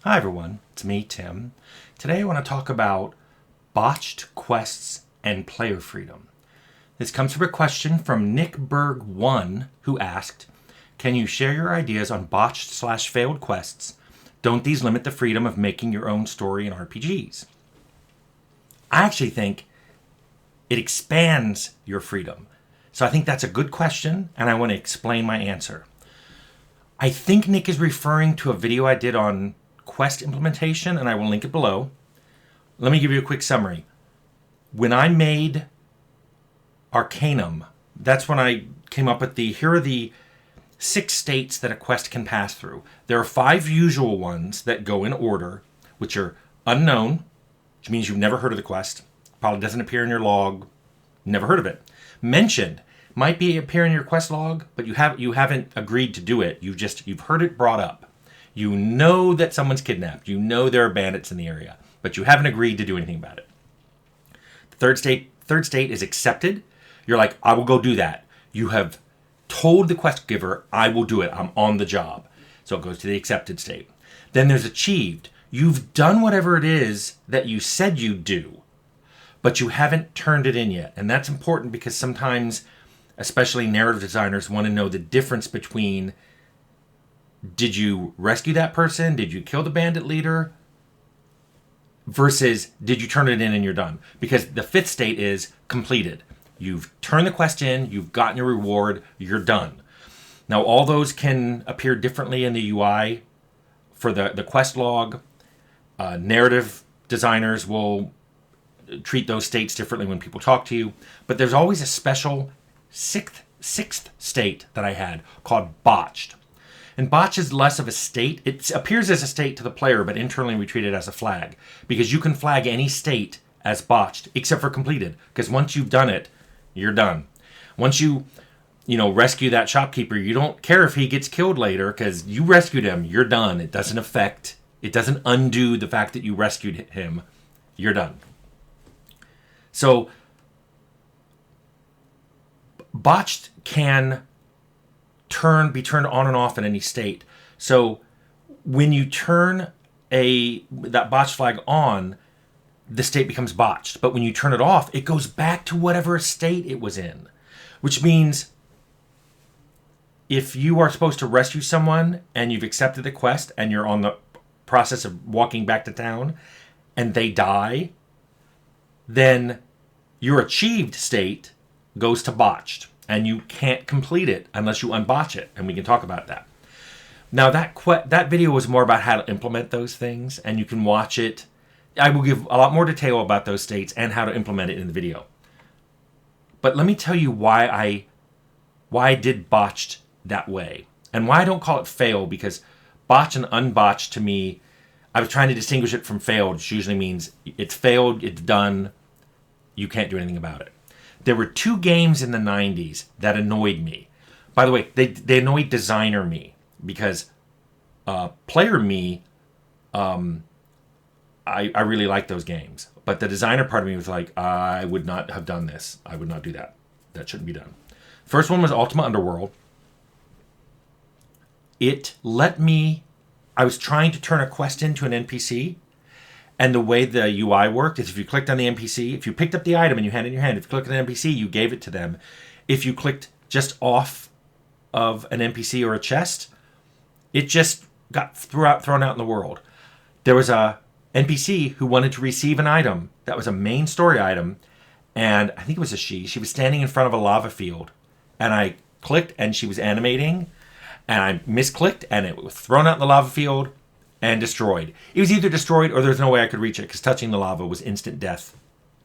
Hi everyone, it's me, Tim. Today I want to talk about botched quests and player freedom. This comes from a question from nickberg1 who asked, can you share your ideas on botched/failed quests? Don't these limit the freedom of making your own story in RPGs? I actually think it expands your freedom. So I think that's a good question, and I want to explain my answer. I think Nick is referring to a video I did on quest implementation, and I will link it below. Let me give you a quick summary. When I made Arcanum, that's when I came up with here are the 6 states that a quest can pass through. There are 5 usual ones that go in order, which are unknown, which means you've never heard of the quest, probably doesn't appear in your log, never heard of it. Mentioned, might be appear in your quest log, but you haven't agreed to do it. You've heard it brought up. You know that someone's kidnapped. You know there are bandits in the area, but you haven't agreed to do anything about it. The third state is accepted. You're like, I will go do that. You have told the quest giver, I will do it. I'm on the job. So it goes to the accepted state. Then there's achieved. You've done whatever it is that you said you'd do, but you haven't turned it in yet. And that's important because sometimes, especially narrative designers, want to know the difference between, did you rescue that person? Did you kill the bandit leader? Versus, did you turn it in and you're done? Because the 5th state is completed. You've turned the quest in, you've gotten your reward, you're done. Now, all those can appear differently in the UI for the quest log. Narrative designers will treat those states differently when people talk to you. But there's always a special sixth state that I had called Botched. And botch is less of a state. It appears as a state to the player, but internally we treat it as a flag. Because you can flag any state as botched, except for completed. Because once you've done it, you're done. Once you rescue that shopkeeper, you don't care if he gets killed later, because you rescued him, you're done. It doesn't undo the fact that you rescued him. You're done. So, botched can be turned on and off in any state. So when you turn that botched flag on, the state becomes botched. But when you turn it off, it goes back to whatever state it was in. Which means if you are supposed to rescue someone and you've accepted the quest and you're on the process of walking back to town and they die, then your achieved state goes to botched. And you can't complete it unless you unbotch it, and we can talk about that. Now, that video was more about how to implement those things, and you can watch it. I will give a lot more detail about those states and how to implement it in the video. But let me tell you why I did botched that way, and why I don't call it fail, because botch and unbotch to me, I was trying to distinguish it from failed, which usually means it's failed, it's done, you can't do anything about it. There were 2 games in the 90s that annoyed me. By the way, they annoyed designer me, because player me, I really liked those games. But the designer part of me was like, I would not have done this. I would not do that. That shouldn't be done. First one was Ultima Underworld. I was trying to turn a quest into an NPC. And the way the UI worked is if you clicked on the NPC, if you picked up the item and you had it in your hand, if you clicked on the NPC, you gave it to them. If you clicked just off of an NPC or a chest, it just got thrown out in the world. There was a NPC who wanted to receive an item that was a main story item, and I think it was a she. She was standing in front of a lava field, and I clicked and she was animating, and I misclicked and it was thrown out in the lava field and destroyed. It was either destroyed or there's no way I could reach it, because touching the lava was instant death.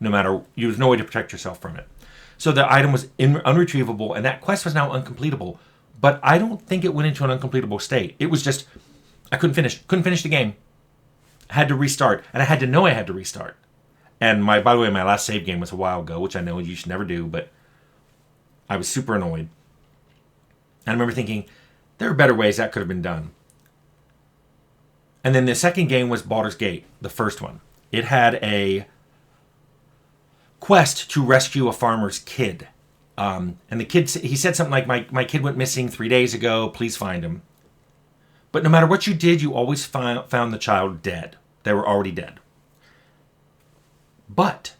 There was no way to protect yourself from it. So the item was unretrievable, and that quest was now uncompletable. But I don't think it went into an uncompletable state. It was just, I couldn't finish the game. I had to restart, and I had to know I had to restart. And by the way, my last save game was a while ago, which I know you should never do, but I was super annoyed. And I remember thinking, there are better ways that could have been done. And then the second game was Baldur's Gate, the first one. It had a quest to rescue a farmer's kid. And the kid, he said something like, my kid went missing 3 days ago, please find him. But no matter what you did, you always found the child dead. They were already dead. But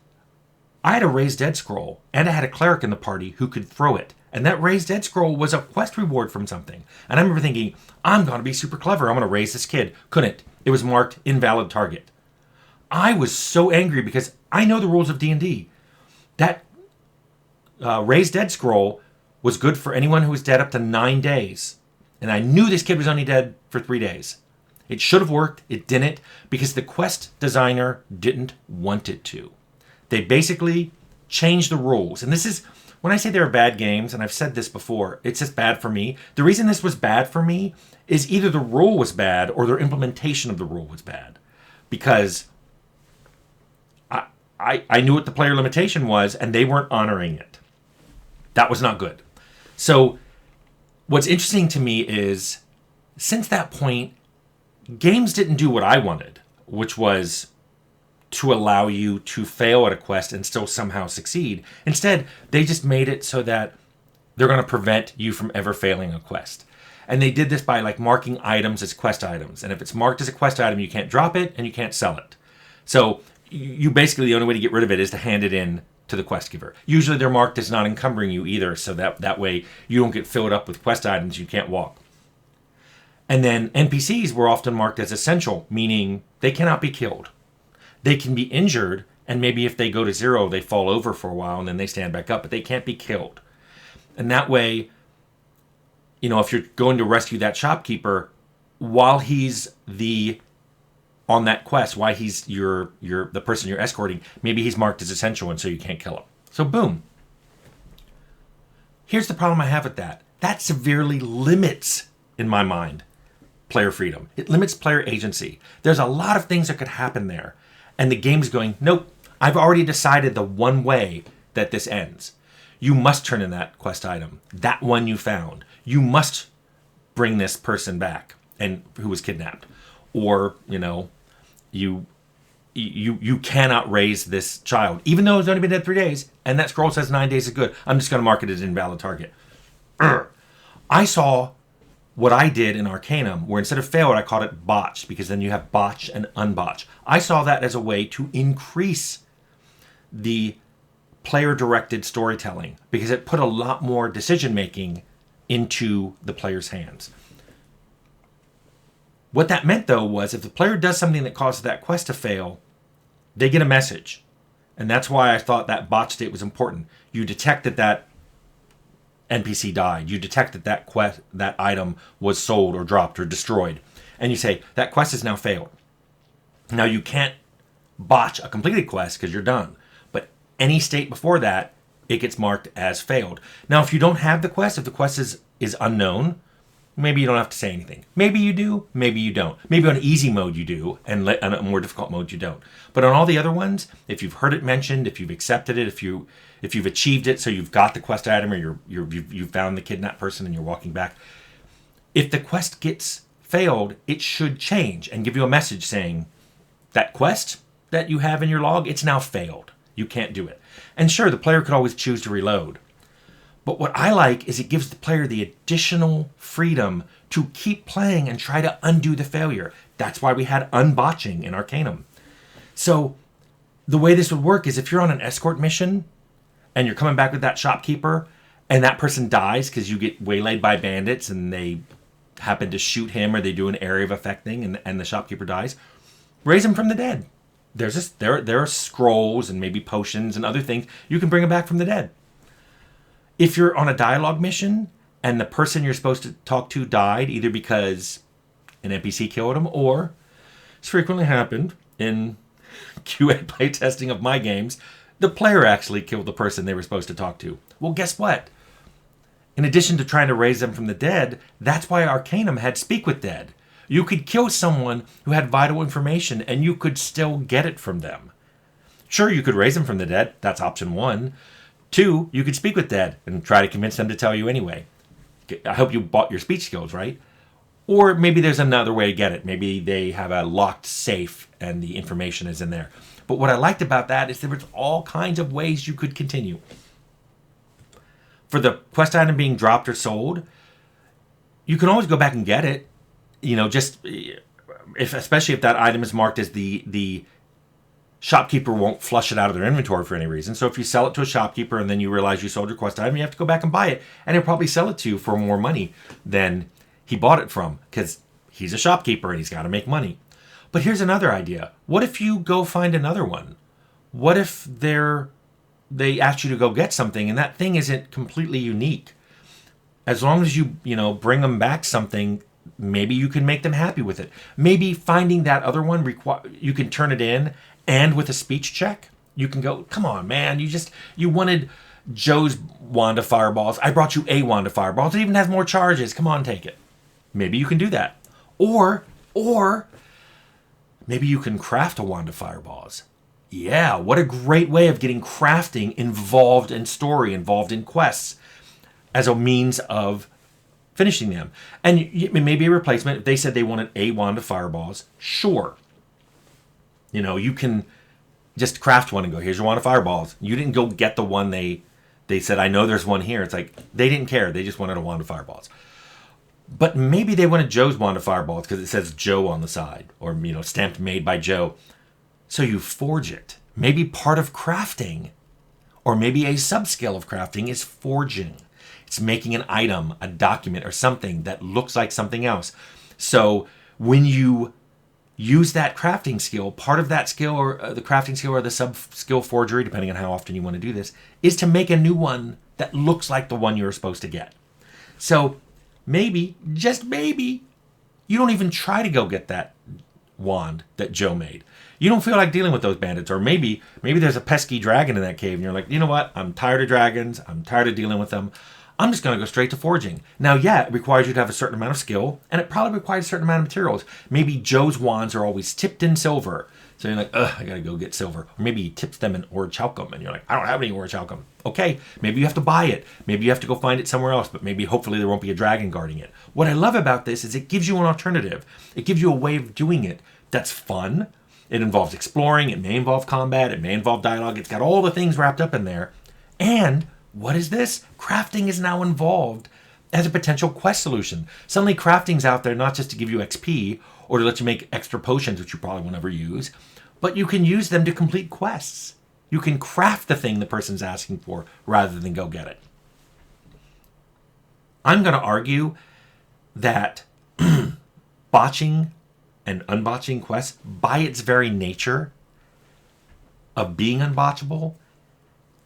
I had a raised dead scroll, and I had a cleric in the party who could throw it. And that raised dead scroll was a quest reward from something. And I remember thinking, I'm going to be super clever. I'm going to raise this kid. Couldn't. It was marked invalid target. I was so angry because I know the rules of D&D. That raised dead scroll was good for anyone who was dead up to 9 days. And I knew this kid was only dead for 3 days. It should have worked. It didn't because the quest designer didn't want it to. They basically changed the rules. And this is, when I say there are bad games, and I've said this before, it's just bad for me. The reason this was bad for me is either the rule was bad or their implementation of the rule was bad. Because I knew what the player limitation was, and they weren't honoring it. That was not good. So what's interesting to me is, since that point, games didn't do what I wanted, which was to allow you to fail at a quest and still somehow succeed. Instead, they just made it so that they're going to prevent you from ever failing a quest. And they did this by marking items as quest items. And if it's marked as a quest item, you can't drop it and you can't sell it. So you basically, the only way to get rid of it is to hand it in to the quest giver. Usually they're marked as not encumbering you either, so that way you don't get filled up with quest items you can't walk. And then NPCs were often marked as essential, meaning they cannot be killed. They can be injured, and maybe if they go to 0, they fall over for a while and then they stand back up, but they can't be killed. And that way, if you're going to rescue that shopkeeper, while he's on that quest, why he's the person you're escorting, maybe he's marked as essential and so you can't kill him. So boom. Here's the problem I have with that. That severely limits, in my mind, player freedom. It limits player agency. There's a lot of things that could happen there. And the game's going, nope, I've already decided the one way that this ends. You must turn in that quest item, that one you found. You must bring this person back and who was kidnapped. Or, you cannot raise this child, even though it's only been dead 3 days, and that scroll says 9 days is good. I'm just going to mark it as an invalid target. I saw what I did in Arcanum, where instead of failed, I called it botched, because then you have botch and unbotch. I saw that as a way to increase the player-directed storytelling, because it put a lot more decision-making into the player's hands. What that meant, though, was if the player does something that causes that quest to fail, they get a message. And that's why I thought that botch state was important. You detect that NPC died. You detect that item was sold or dropped or destroyed. And you say, that quest has now failed. Now, you can't botch a completed quest because you're done. But any state before that, it gets marked as failed. Now, if you don't have the quest, if the quest is unknown, maybe you don't have to say anything. Maybe you do, maybe you don't. Maybe on easy mode you do, and on a more difficult mode you don't. But on all the other ones, if you've heard it mentioned, if you've accepted it, if you've achieved it, so you've got the quest item, or you've found the kidnapped person and you're walking back, if the quest gets failed, it should change and give you a message saying, that quest that you have in your log, it's now failed. You can't do it. And sure, the player could always choose to reload. But what I like is it gives the player the additional freedom to keep playing and try to undo the failure. That's why we had unbotching in Arcanum. So the way this would work is if you're on an escort mission and you're coming back with that shopkeeper and that person dies because you get waylaid by bandits and they happen to shoot him or they do an area of effect thing and the shopkeeper dies, raise him from the dead. There are scrolls and maybe potions and other things. You can bring him back from the dead. If you're on a dialogue mission and the person you're supposed to talk to died, either because an NPC killed him or, it's frequently happened in QA playtesting of my games, the player actually killed the person they were supposed to talk to. Well, guess what? In addition to trying to raise them from the dead, that's why Arcanum had Speak with Dead. You could kill someone who had vital information and you could still get it from them. Sure, you could raise them from the dead. That's option 1. 2, you could speak with dead and try to convince them to tell you anyway. I hope you bought your speech skills, right? Or maybe there's another way to get it. Maybe they have a locked safe and the information is in there. But what I liked about that is there was all kinds of ways you could continue. For the quest item being dropped or sold, you can always go back and get it. just especially if that item is marked as the shopkeeper won't flush it out of their inventory for any reason. So if you sell it to a shopkeeper and then you realize you sold your quest item, you have to go back and buy it, and he'll probably sell it to you for more money than he bought it from, because he's a shopkeeper and he's got to make money. But here's another idea. What if you go find another one? What if they ask you to go get something and that thing isn't completely unique? As long as you bring them back something, maybe you can make them happy with it. Maybe finding that other one, you can turn it in, and with a speech check, you can go, come on, man, you wanted Joe's wand of fireballs. I brought you a wand of fireballs. It even has more charges. Come on, take it. Maybe you can do that. Or maybe you can craft a wand of fireballs. Yeah, what a great way of getting crafting involved in story, involved in quests, as a means of finishing them. And it may be a replacement. If they said they wanted a wand of fireballs, sure. You can just craft one and go, here's your wand of fireballs. You didn't go get the one they said, I know there's one here. It's like, they didn't care. They just wanted a wand of fireballs. But maybe they wanted Joe's wand of fireballs because it says Joe on the side, or, stamped made by Joe. So you forge it. Maybe part of crafting, or maybe a subskill of crafting, is forging. It's making an item, a document, or something that looks like something else. So when you use that crafting skill, part of that skill, or the crafting skill, or the sub-skill forgery, depending on how often you want to do this, is to make a new one that looks like the one you were supposed to get. So maybe, just maybe, you don't even try to go get that wand that Joe made. You don't feel like dealing with those bandits. Or maybe there's a pesky dragon in that cave and you're like, you know what? I'm tired of dragons. I'm tired of dealing with them. I'm just going to go straight to forging. Now, yeah, it requires you to have a certain amount of skill, and it probably requires a certain amount of materials. Maybe Joe's wands are always tipped in silver. So you're like, I got to go get silver. Or maybe he tips them in orichalcum, and you're like, I don't have any orichalcum. Okay, maybe you have to buy it. Maybe you have to go find it somewhere else, but maybe hopefully there won't be a dragon guarding it. What I love about this is it gives you an alternative. It gives you a way of doing it that's fun. It involves exploring. It may involve combat. It may involve dialogue. It's got all the things wrapped up in there. And what is this? Crafting is now involved as a potential quest solution. Suddenly crafting's out there not just to give you XP or to let you make extra potions, which you probably won't ever use, but you can use them to complete quests. You can craft the thing the person's asking for rather than go get it. I'm going to argue that botching and unbotching quests, by its very nature of being unbotchable,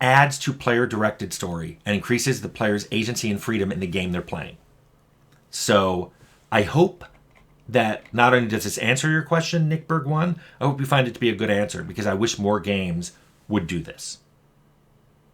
adds to player-directed story and increases the player's agency and freedom in the game they're playing. So I hope that not only does this answer your question, Nick Berg 1, I hope you find it to be a good answer, because I wish more games would do this.